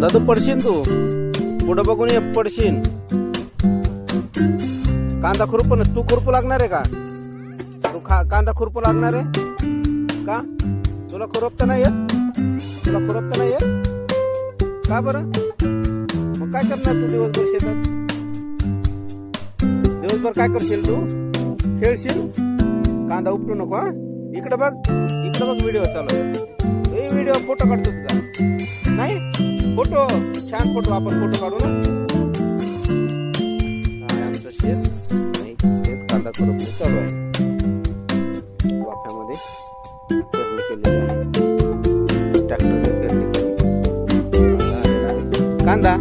दादू पडशील तू, पुढं बघून ये, पडशील. कांदा खुरपू ना तू, खुरपू लागणार आहे का तू? कांदा खुरपू लागणार आहे का? तुला खुरपता नाही येत? तुला खुरपता नाही येत का बरं? मग काय करणार तू दिवसभर शेतात? दिवसभर काय करशील तू? खेळशील? कांदा उपटू नको. हा, इकडे बघ, इकडे बघ, व्हिडिओ चालू आहे. व्हिडिओ फोटो काढतो तुझा. नाही फोटो, छान फोटो, आपण फोटो काढू ना. आमचं शेत नाही, शेत कांदा खुरपणी चालू आहे. वाफ्यामध्ये पेरणी केलेली आहे, ट्रॅक्टरने पेरणी केली. कांदा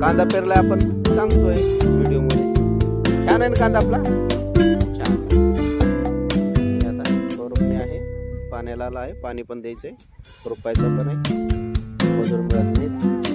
कांदा पेरलाय आपण, सांगतोय व्हिडिओ मध्ये. छान आहे ना कांदा आपला, छान. आता खुरपणी आहे, पाण्याला आला आहे, पाणी पण द्यायचंय, खुरपायचं पण आहे. मजूर मिळत नाहीत.